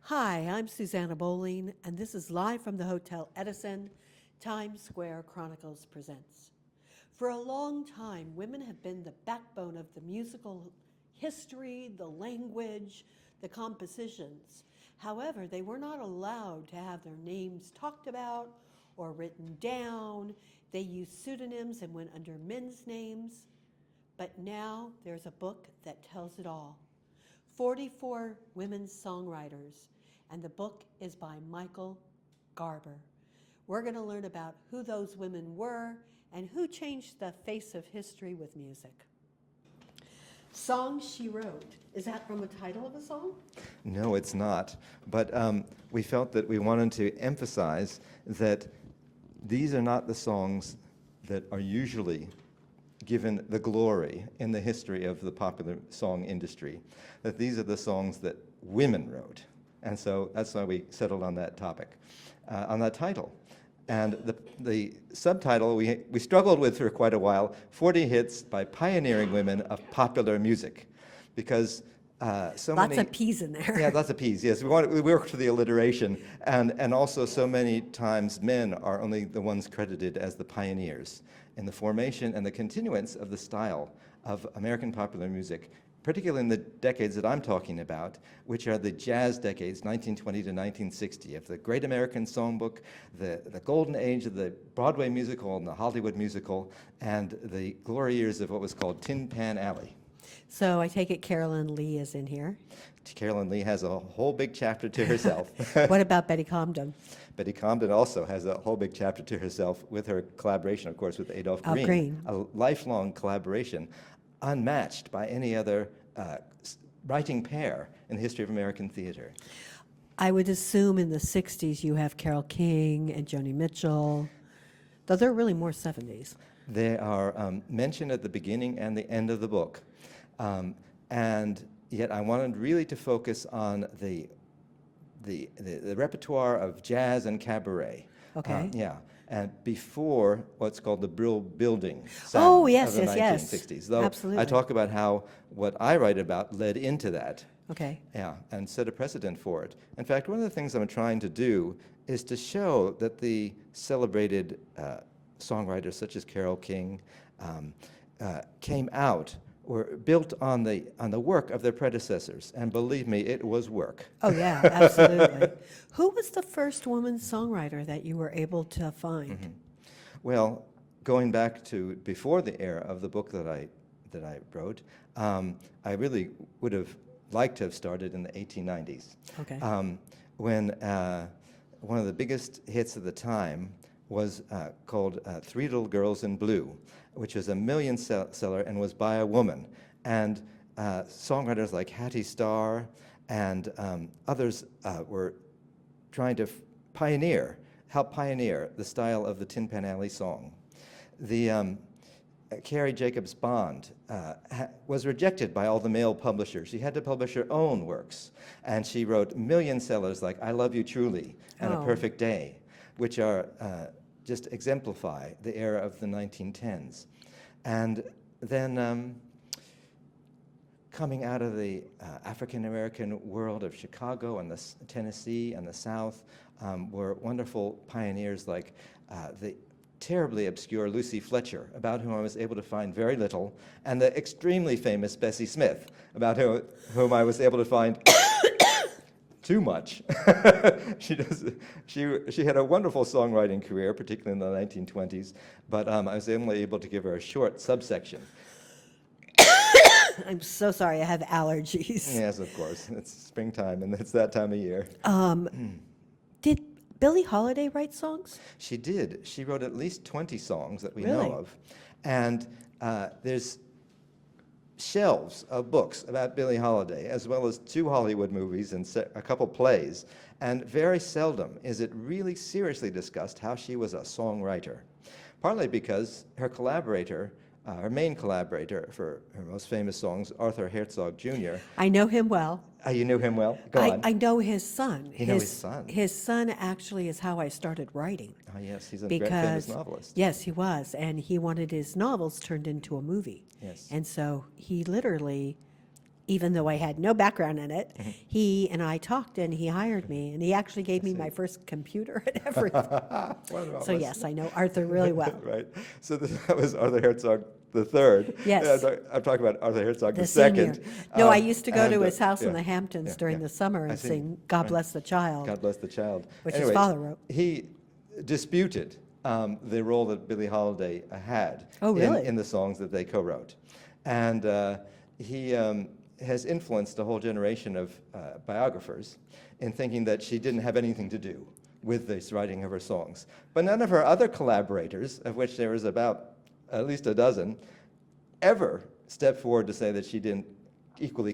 Hi, I'm Susanna Bowling, and this is live from the Hotel Edison. Times Square Chronicles presents. For a long time, women have been the backbone of the musical history, the language, the compositions. However, they were not allowed to have their names talked about or written down. They used pseudonyms and went under men's names. But now there's a book that tells it all. 44 women's songwriters, and the book is by Michael Garber. We're going to learn about who those women were and who changed the face of history with music. Songs She Wrote. Is that from a title of a song? No, it's not. But we felt that we wanted to emphasize that these are not the songs that are usually given the glory in the history of the popular song industry, that these are the songs that women wrote. And so that's why we settled on that topic, on that title. And the subtitle we struggled with for quite a while, 40 Hits by Pioneering Women of Popular Music, because so Lots many... of P's in there. Yeah, lots of P's, yes. We worked for the alliteration, and also so many times men are only the ones credited as the pioneers in the formation and the continuance of the style of American popular music, particularly in the decades that I'm talking about, which are the jazz decades, 1920 to 1960, of the Great American Songbook, the golden age of the Broadway musical and the Hollywood musical, and the glory years of what was called Tin Pan Alley. So I take it Carolyn Lee is in here. Carolyn Lee has a whole big chapter to herself. What about Betty Comden? Betty Comden also has a whole big chapter to herself with her collaboration, of course, with Adolph Green. A lifelong collaboration, unmatched by any other writing pair in the history of American theater. I would assume in the 60s you have Carole King and Joni Mitchell, though they're really more 70s. They are mentioned at the beginning and the end of the book. And yet I wanted really to focus on the repertoire of jazz and cabaret. Okay. Yeah, and before what's called the Brill building sound of the 1960s. Though absolutely. I talk about how what I write about led into that. Okay. Yeah, and set a precedent for it. In fact, one of the things I'm trying to do is to show that the celebrated songwriters such as Carole King came out or built on the work of their predecessors, and believe me, it was work. Oh yeah, absolutely. Who was the first woman songwriter that you were able to find? Mm-hmm. Well, going back to before the era of the book that I wrote, I really would have liked to have started in the 1890s. Okay. When one of the biggest hits of the time was called Three Little Girls in Blue, which was a million seller and was by a woman. And songwriters like Hattie Starr and others were trying to help pioneer the style of the Tin Pan Alley song. The Carrie Jacobs Bond was rejected by all the male publishers. She had to publish her own works. And she wrote million sellers like I Love You Truly and A Perfect Day, which are just exemplify the era of the 1910s. And then coming out of the African-American world of Chicago and the Tennessee and the South were wonderful pioneers like the terribly obscure Lucy Fletcher, about whom I was able to find very little, and the extremely famous Bessie Smith, about whom I was able to find too much. She had a wonderful songwriting career, particularly in the 1920s, but I was only able to give her a short subsection. I'm so sorry, I have allergies. Yes, of course. It's springtime, and it's that time of year. Did Billie Holiday write songs? She did. She wrote at least 20 songs that we Really? know of. And there's shelves of books about Billie Holiday, as well as 2 Hollywood movies and a couple plays. And very seldom is it really seriously discussed how she was a songwriter, partly because her collaborator, her main collaborator for her most famous songs, Arthur Herzog Jr. I know him well. You knew him well? Go on. I know his son. You know his son? His son actually is how I started writing. Oh, yes, he's a very famous novelist. Yes, he was, and he wanted his novels turned into a movie. Yes. And so he literally even though I had no background in it, he and I talked, and he hired me, and he actually gave me my first computer and everything. So yes, I know Arthur really well. Right. So that was Arthur Herzog the third. Yes. I'm talking about Arthur Herzog the senior. second. No, I used to go to and, his house in yeah, the Hamptons yeah, during yeah. the summer I and see. sing "God Right. Bless the Child," God bless the child. which his Anyway, father wrote. He disputed the role that Billie Holiday had Oh, really? in the songs that they co-wrote. And he has influenced a whole generation of biographers in thinking that she didn't have anything to do with this writing of her songs. But none of her other collaborators, of which there was about at least a dozen, ever stepped forward to say that she didn't equally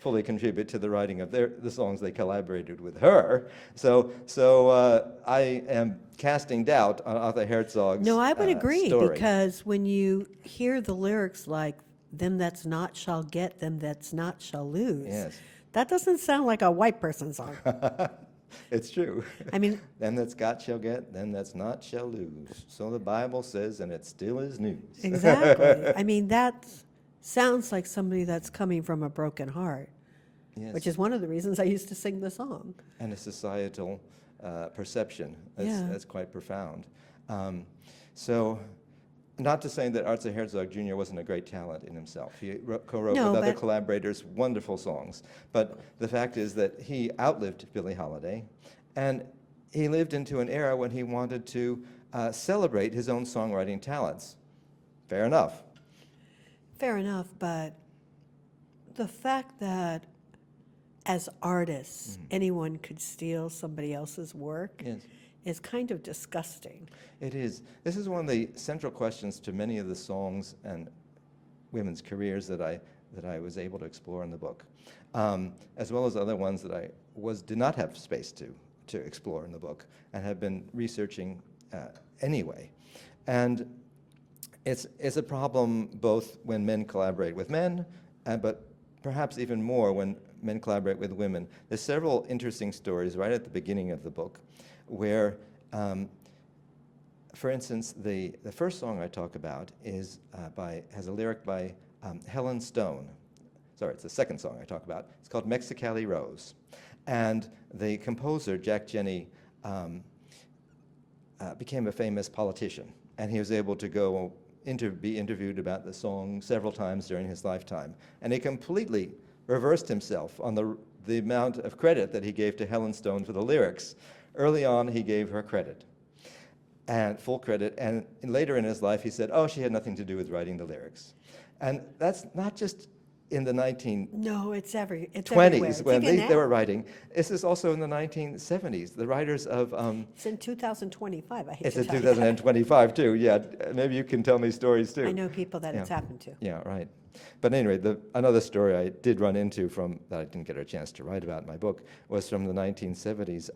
fully contribute to the writing of the songs they collaborated with her. So I am casting doubt on Arthur Herzog's No, I would agree, story. because when you hear the lyrics like "them that's not shall get, them that's not shall lose," Yes. that doesn't sound like a white person song. It's true. I mean, Them that's got shall get, them that's not shall lose. So the Bible says, and it still is news. exactly. I mean, that sounds like somebody that's coming from a broken heart, Yes. which is one of the reasons I used to sing the song. And a societal perception that's quite profound. So, not to say that Arthur Herzog Jr. wasn't a great talent in himself. He co-wrote No, with other but- collaborators wonderful songs. But the fact is that he outlived Billie Holiday, and he lived into an era when he wanted to celebrate his own songwriting talents. Fair enough. Fair enough, but the fact that as artists, anyone could steal somebody else's work Yes. is kind of disgusting. It is. This is one of the central questions to many of the songs and women's careers that I was able to explore in the book, as well as other ones that I did not have space to explore in the book and have been researching anyway. And it's a problem both when men collaborate with men, but perhaps even more when men collaborate with women. There's several interesting stories right at the beginning of the book where, for instance, the first song I talk about has a lyric by Helen Stone. Sorry, it's the second song I talk about. It's called Mexicali Rose. And the composer, Jack Jenny, became a famous politician, and he was able to go be interviewed about the song several times during his lifetime. And he completely reversed himself on the amount of credit that he gave to Helen Stone for the lyrics. Early on, he gave her credit, and full credit, and later in his life, he said, oh, she had nothing to do with writing the lyrics. And that's not just in the 1920s No, it's everywhere. It's when even they now. were writing. This is also in the 1970s. The writers of It's in 2025, I hate it's to in tell you that. 2025 too. Yeah, maybe you can tell me stories too. I know people that it's Yeah. happened to. Yeah, right. But anyway, another story I did run into that I didn't get a chance to write about in my book was from the 1970s,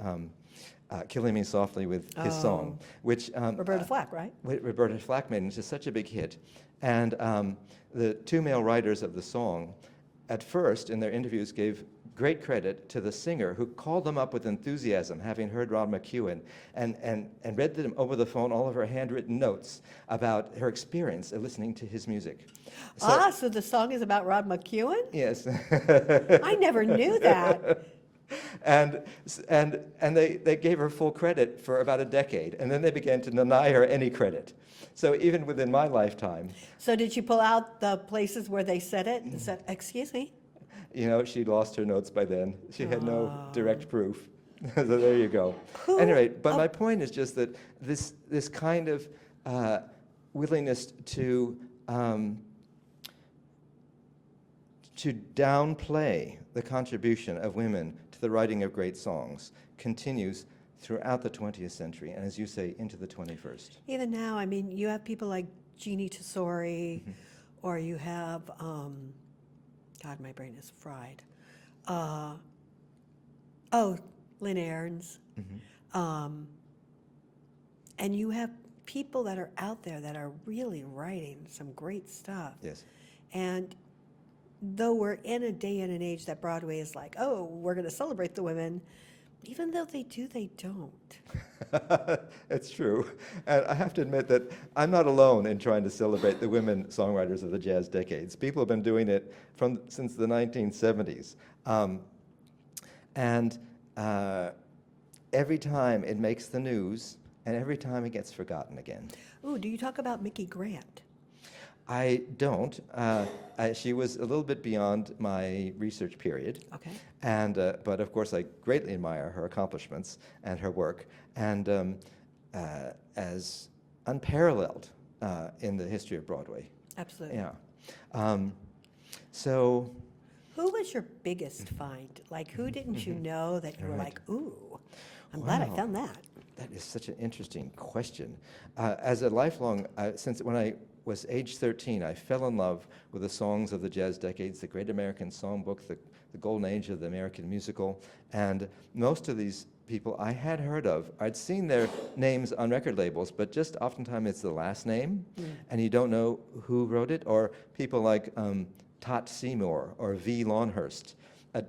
"Killing Me Softly" with his song, which Roberta Flack, right? Roberta Flack made into such a big hit. And the two male writers of the song, at first in their interviews, gave great credit to the singer, who called them up with enthusiasm, having heard Rod McEwen, and read them over the phone all of her handwritten notes about her experience of listening to his music. So the song is about Rod McEwen? Yes. I never knew that. And they gave her full credit for about a decade, and then they began to deny her any credit. So even within my lifetime, So did you pull out the places where they said it and said, excuse me? she'd lost her notes by then. She had no direct proof. So there you go. Who- Anyway, but my point is just that this kind of willingness to downplay the contribution of women to the writing of great songs continues throughout the 20th century, and as you say, into the 21st. Even now, I mean, you have people like Jeannie Tesori, or you have, God, my brain is fried. Lynn Ahrens. And you have people that are out there that are really writing some great stuff. Yes. And though we're in a day and an age that Broadway is like, oh, we're going to celebrate the women, even though they do, they don't. It's true. And I have to admit that I'm not alone in trying to celebrate the women songwriters of the jazz decades. People have been doing it since the 1970s. And every time it makes the news, and every time it gets forgotten again. Ooh, do you talk about Mickey Grant? I don't. She was a little bit beyond my research period. Okay. And, but of course, I greatly admire her accomplishments and her work, and as unparalleled in the history of Broadway. Absolutely. Yeah. So. Who was your biggest find? Like, who didn't you know that you were Right. like, ooh, I'm glad I Wow. found that? That is such an interesting question. As a lifelong, since when I was age 13, I fell in love with the songs of the jazz decades, the Great American Songbook, the golden age of the American musical, and most of these people I had heard of. I'd seen their names on record labels, but just oftentimes it's the last name, and you don't know who wrote it, or people like Tot Seymour or V. Longhurst, a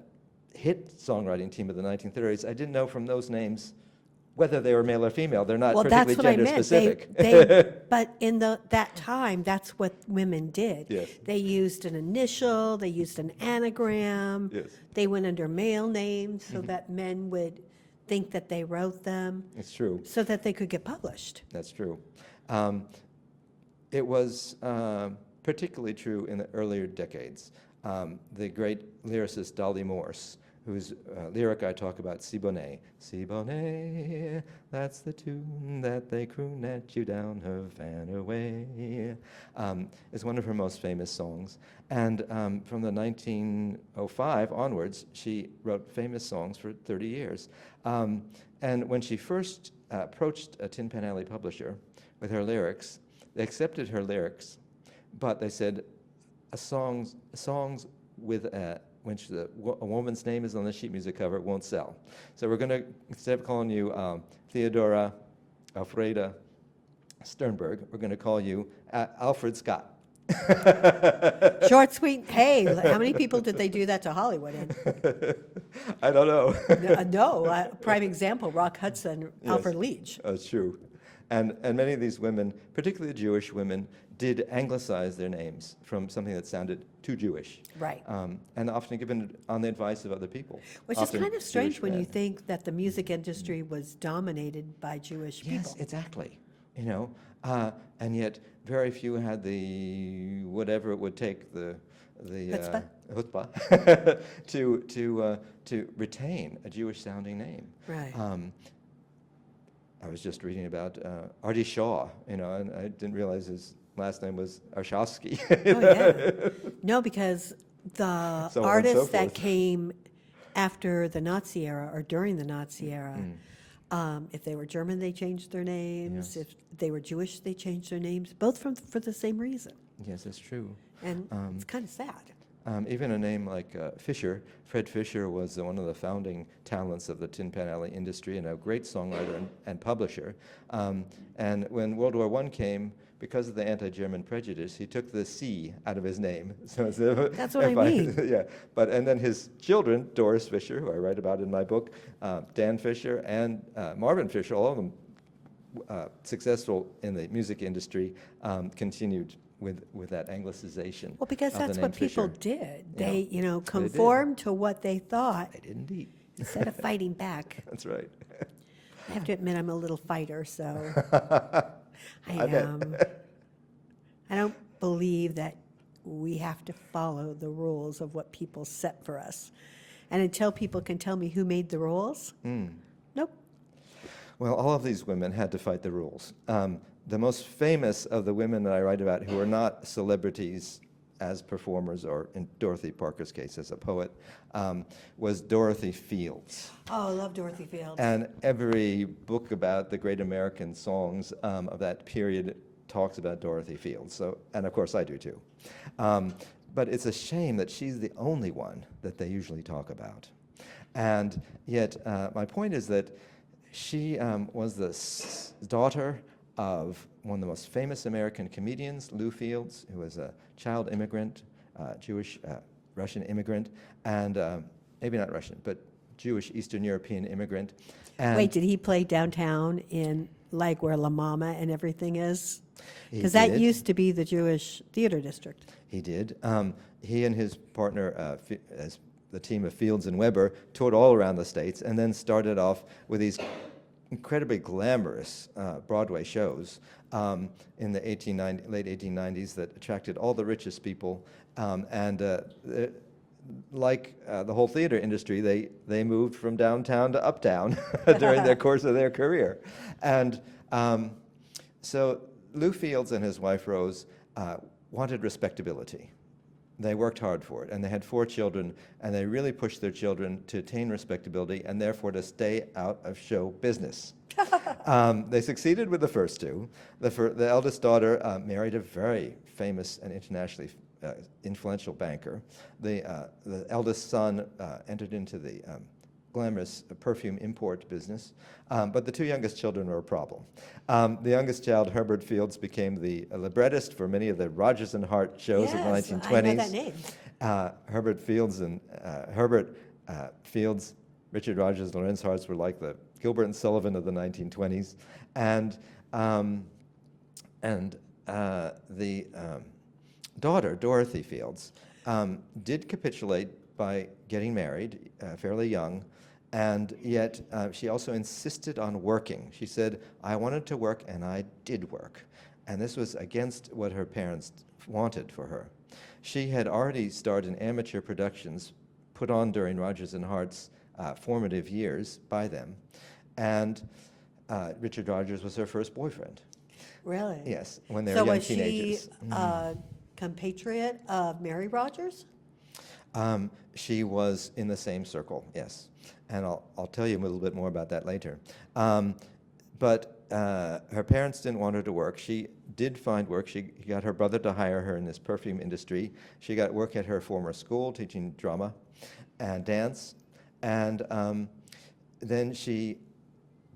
hit songwriting team of the 1930s. I didn't know from those names whether they were male or female. They're not Well, that's particularly what I gender meant. specific. But in that time, that's what women did. Yes. They used an initial, they used an anagram. Yes. They went under male names so that men would think that they wrote them, It's true. so that they could get published. That's true. It was particularly true in the earlier decades. The great lyricist Dolly Morse, whose lyric I talk about, Siboney. Siboney, that's the tune that they croon at you down Havana way, is one of her most famous songs. And from the 1905 onwards, she wrote famous songs for 30 years. And when she first approached a Tin Pan Alley publisher with her lyrics, they accepted her lyrics, but they said, songs with which a woman's name is on the sheet music cover won't sell. So we're going to, instead of calling you Theodora Alfreda Sternberg, we're going to call you Alfred Scott. Short, sweet. Hey, how many people did they do that to Hollywood in? I don't know. No, prime example, Rock Hudson, Alfred Leach. That's true. And many of these women, particularly Jewish women, did anglicize their names from something that sounded too Jewish. Right. And often given on the advice of other people. Which is often kind of strange Jewish when you men. think that the music industry was dominated by Jewish people. Yes, exactly. You know, and yet very few had the whatever it would take the chutzpah to retain a Jewish-sounding name. Right. I was just reading about Artie Shaw, you know, and I didn't realize his last name was Arshowski. Oh, yeah. No, because the So on and so artists that forth. came after the Nazi era or during the Nazi era, if they were German, they changed their names. Yes. If they were Jewish, they changed their names, both for the same reason. Yes, that's true. And it's kind of sad. Even a name like Fisher, Fred Fisher was one of the founding talents of the Tin Pan Alley industry and a great songwriter and publisher. And when World War I came, because of the anti-German prejudice, he took the C out of his name. So That's what I mean. Yeah, and then his children, Doris Fisher, who I write about in my book, Dan Fisher and Marvin Fisher, all of them successful in the music industry, continued with that anglicization. Well, because of the that's name what people Fisher. did. Yeah. They, That's what they did. conformed to what they thought They did indeed. instead of fighting back. That's right. I have to admit, I'm a little fighter, so I bet. I don't believe that we have to follow the rules of what people set for us. And until people can tell me who made the rules, nope. Well, all of these women had to fight the rules. The most famous of the women that I write about who are not celebrities as performers, or in Dorothy Parker's case as a poet, was Dorothy Fields. Oh, I love Dorothy Fields. And every book about the great American songs of that period talks about Dorothy Fields. So, and of course I do too. But it's a shame that she's the only one that they usually talk about. And yet, my point is that she was the daughter of one of the most famous American comedians, Lou Fields, who was a child immigrant, Jewish Russian immigrant, and maybe not Russian, but Jewish Eastern European immigrant. And Wait, did he play downtown in like where La Mama and everything is? he Because that did. used to be the Jewish theater district. He did. He and his partner, as the team of Fields and Weber, toured all around the States and then started off with these incredibly glamorous Broadway shows in the late 1890s that attracted all the richest people. Like the whole theater industry, they moved from downtown to uptown during the course of their career. And so Lou Fields and his wife Rose wanted respectability. They worked hard for it, and they had 4 children, and they really pushed their children to attain respectability and therefore to stay out of show business. They succeeded with the first 2. The eldest daughter married a very famous and internationally influential banker. The eldest son entered into the glamorous perfume import business, but the 2 youngest children were a problem. The youngest child, Herbert Fields, became the librettist for many of the Rodgers and Hart shows of the 1920s. I know that name. Herbert Fields, Richard Rodgers, Lorenz Hartz were like the Gilbert and Sullivan of the 1920s, and the daughter, Dorothy Fields, did capitulate by getting married fairly young, and yet she also insisted on working. She said, I wanted to work, and I did work. And this was against what her parents wanted for her. She had already starred in amateur productions put on during Rodgers and Hart's formative years by them, and Richard Rodgers was her first boyfriend. Really? Yes, when they were young teenagers. So was she compatriot of Mary Rodgers? She was in the same circle, yes. And I'll tell you a little bit more about that later. But her parents didn't want her to work. She did find work. She got her brother to hire her in this perfume industry. She got work at her former school teaching drama and dance. And then she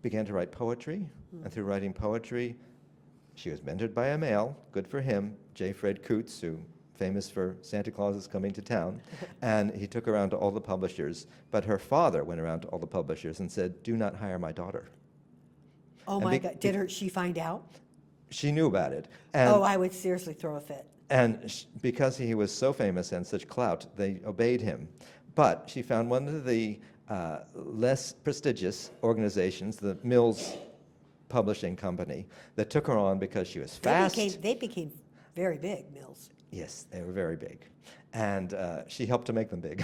began to write poetry. And through writing poetry, she was mentored by a male, good for him, J. Fred Coots, who famous for Santa Claus is Coming to Town, and he took her around to all the publishers, but her father went around to all the publishers and said, do not hire my daughter. Oh my God, did she find out? She knew about it. And, I would seriously throw a fit. And because he was so famous and such clout, they obeyed him. But she found one of the less prestigious organizations, the Mills Publishing Company, that took her on because she was fast. They became very big, Mills. Yes, they were very big. And she helped to make them big,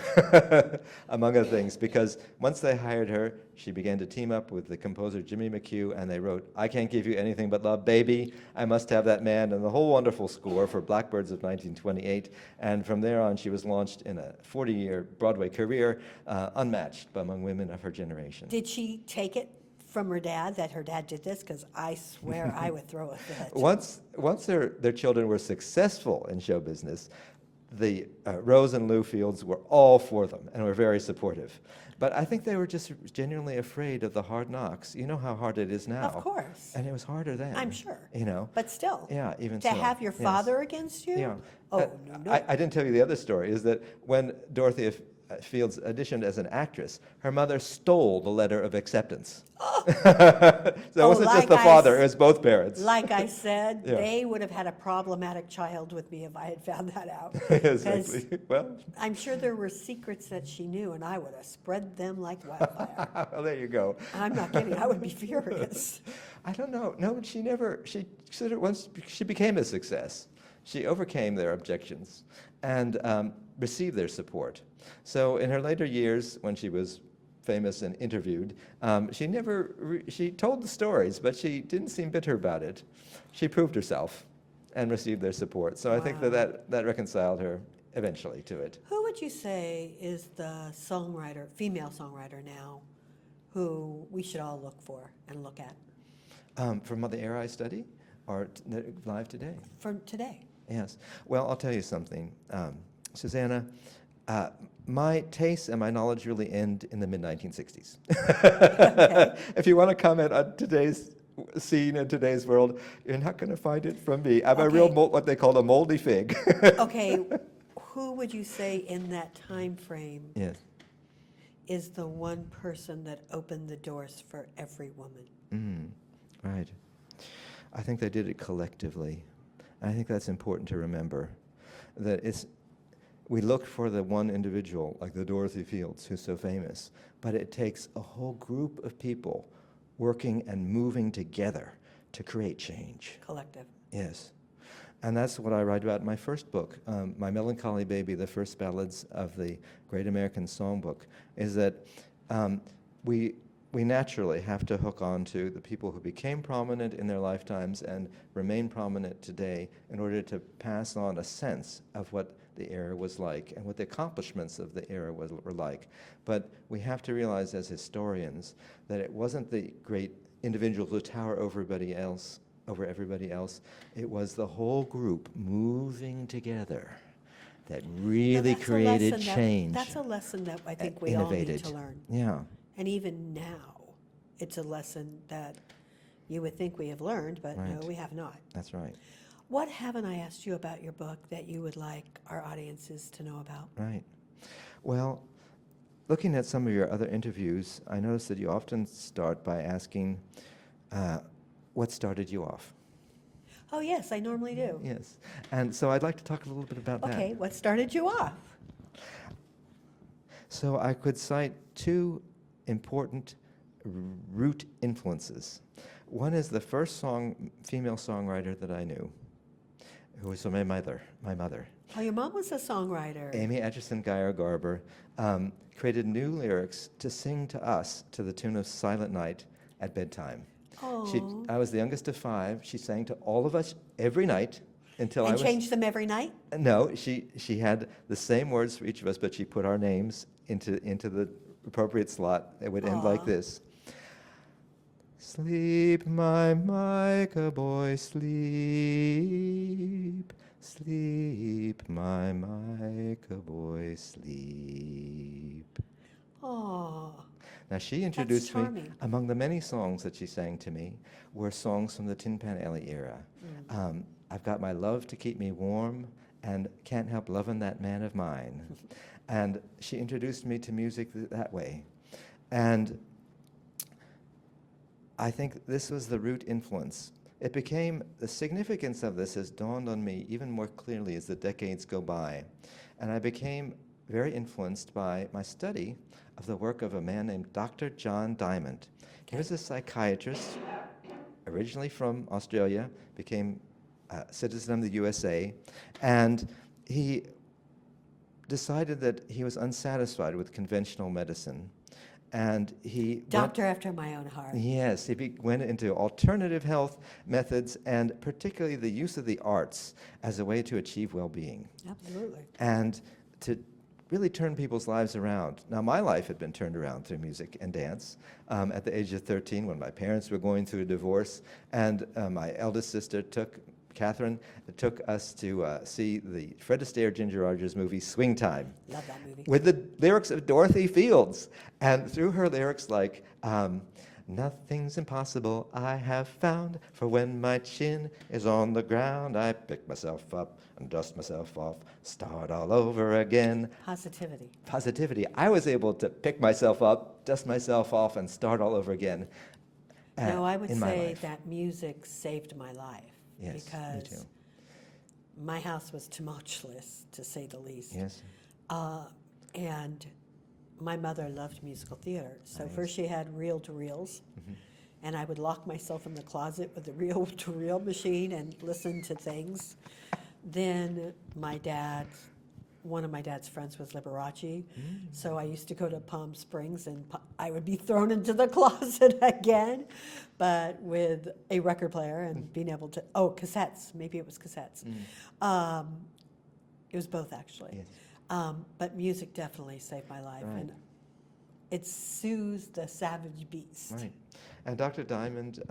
among other things, because once they hired her, she began to team up with the composer Jimmy McHugh, and they wrote, I Can't Give You Anything But Love, Baby, I Must Have That Man, and the whole wonderful score for Blackbirds of 1928. And from there on, she was launched in a 40-year Broadway career, unmatched among women of her generation. Did she take it from her dad that her dad did this? Because I swear I would throw a fit. Once their children were successful in show business, the Rose and Lou Fields were all for them and were very supportive. But I think they were just genuinely afraid of the hard knocks. You know how hard it is now. Of course. And it was harder then. I'm sure. You know. But still. Yeah, even to so. have your father against you? Yeah. Oh, no. I didn't tell you the other story, is that when Dorothy Fields auditioned as an actress, her mother stole the letter of acceptance. So it wasn't just the father, it was both parents. Like I said, Yeah. they would have had a problematic child with me if I had found that out. Exactly. Well, I'm sure there were secrets that she knew, and I would have spread them like wildfire. well, there you go. I'm not kidding. I would be furious. I don't know. No, she considered once she became a success, she overcame their objections and received their support. So in her later years, when she was famous and interviewed, she told the stories, but she didn't seem bitter about it. She proved herself and received their support. So I think that reconciled her eventually to it. Who would you say is the female songwriter now, who we should all look for and look at? From the era I study, or live today? From today. Yes. Well, I'll tell you something. Susanna, my tastes and my knowledge really end in the mid-1960s. Okay. If you want to comment on today's scene in today's world, you're not going to find it from me. I'm a real, what they call a moldy fig. Okay, who would you say in that time frame Yes. is the one person that opened the doors for every woman. Right. I think they did it collectively. And I think that's important to remember. That we look for the one individual, like the Dorothy Fields, who's so famous, but it takes a whole group of people working and moving together to create change. Collective. Yes. And that's what I write about in my first book, My Melancholy Baby, the First Ballads of the Great American Songbook, is that we naturally have to hook on to the people who became prominent in their lifetimes and remain prominent today in order to pass on a sense of what the era was like and what the accomplishments of the era were like. But we have to realize as historians that it wasn't the great individuals who tower over everybody else. It was the whole group moving together that really created change. That's a lesson that I think we all need to learn. Yeah. And even now, it's a lesson that you would think we have learned, but Right. no, we have not. That's right. What haven't I asked you about your book that you would like our audiences to know about? Right. Well, looking at some of your other interviews, I noticed that you often start by asking, what started you off? Oh, yes, I normally do. Yes. And so I'd like to talk a little bit about that. Okay, what started you off? So I could cite two important root influences. One is the first female songwriter that I knew, who was my mother. Oh, your mom was a songwriter. Amy Atchison Garber created new lyrics to sing to us to the tune of Silent Night at bedtime. Oh. I was the youngest of 5. She sang to all of us every night until And changed them every night? No, she had the same words for each of us, but she put our names into the appropriate slot. It would end like this. Sleep, my Micah boy, sleep. Sleep, my Micah boy, sleep. Oh. Now, she introduced me, charming. among the many songs that she sang to me, were songs from the Tin Pan Alley era. I've Got My Love to Keep Me Warm, and Can't Help Lovin' That Man of Mine. And she introduced me to music that way. And I think this was the root influence. The significance of this has dawned on me even more clearly as the decades go by. And I became very influenced by my study of the work of a man named Dr. John Diamond. He was a psychiatrist, originally from Australia, became a citizen of the USA, and he decided that he was unsatisfied with conventional medicine. And Doctor after my own heart. Yes, he went into alternative health methods and particularly the use of the arts as a way to achieve well-being. Absolutely. And to really turn people's lives around. Now, my life had been turned around through music and dance at the age of 13 when my parents were going through a divorce, and my eldest sister, Catherine, took us to see the Fred Astaire, Ginger Rogers movie, Swing Time. Love that movie. With the lyrics of Dorothy Fields. And through her lyrics like, nothing's impossible I have found, for when my chin is on the ground, I pick myself up and dust myself off, start all over again. Positivity. Positivity. I was able to pick myself up, dust myself off, and start all over again. No, I would in my say life. that music saved my life. Yes, me because too. my house was tumultuous, to say the least. Yes. And my mother loved musical theater. So Nice. first she had reel-to-reels, and I would lock myself in the closet with the reel-to-reel machine and listen to things. Then one of my dad's friends was Liberace, so I used to go to Palm Springs, and I would be thrown into the closet again, but with a record player and being able to, cassettes, maybe it was cassettes. It was both, actually. Yes. But music definitely saved my life, Right. and it soothed the savage beast. Right. And Dr. Diamond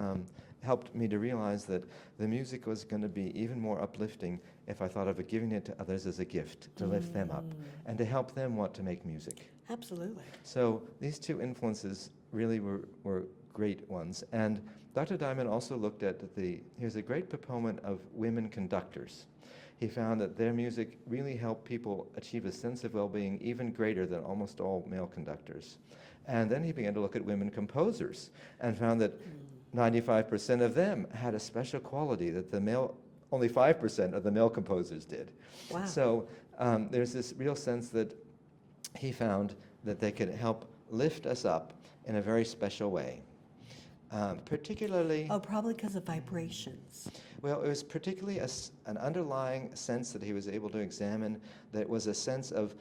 helped me to realize that the music was going to be even more uplifting if I thought of it giving it to others as a gift, to lift them up, and to help them want to make music. Absolutely. So these two influences really were great ones. And Dr. Diamond also looked at he was a great proponent of women conductors. he found that their music really helped people achieve a sense of well-being even greater than almost all male conductors. And then he began to look at women composers and found that 95% of them had a special quality that only 5% of the male composers did. Wow. So there's this real sense that he found that they could help lift us up in a very special way. Particularly, Oh, probably because of vibrations. well, it was particularly an underlying sense that he was able to examine that was a sense of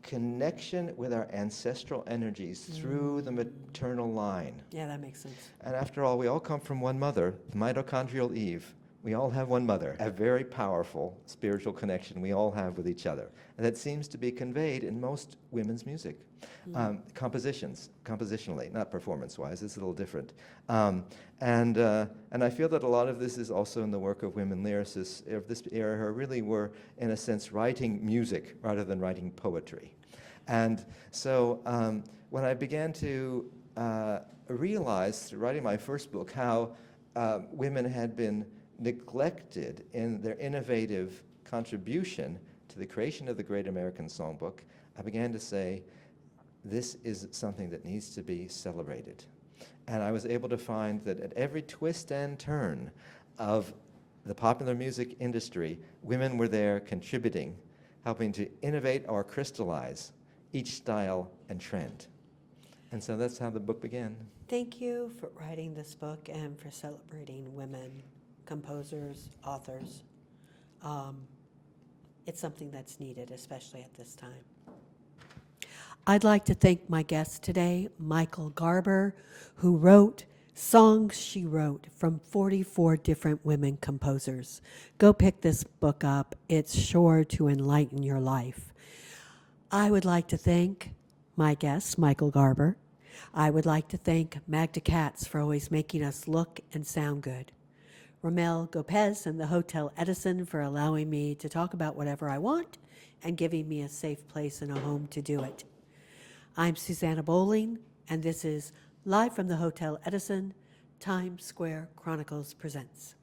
connection with our ancestral energies through the maternal line. Yeah, that makes sense. And after all, we all come from one mother, mitochondrial Eve. We all have one mother, a very powerful spiritual connection we all have with each other. And that seems to be conveyed in most women's music. Compositionally, not performance-wise, it's a little different. And I feel that a lot of this is also in the work of women lyricists of this era who really were, in a sense, writing music rather than writing poetry. And so when I began to realize, through writing my first book, how women had been neglected in their innovative contribution to the creation of the Great American Songbook, I began to say, this is something that needs to be celebrated. And I was able to find that at every twist and turn of the popular music industry, women were there contributing, helping to innovate or crystallize each style and trend. And so that's how the book began. Thank you for writing this book and for celebrating women, composers, authors. It's something that's needed, especially at this time. I'd like to thank my guest today, Michael Garber, who wrote songs she wrote from 44 different women composers. Go pick this book up. It's sure to enlighten your life. I would like to thank my guest, Michael Garber. I would like to thank Magda Katz for always making us look and sound good. Ramel Gopez and the Hotel Edison for allowing me to talk about whatever I want and giving me a safe place and a home to do it. I'm Susanna Bowling, and this is Live from the Hotel Edison, Times Square Chronicles presents.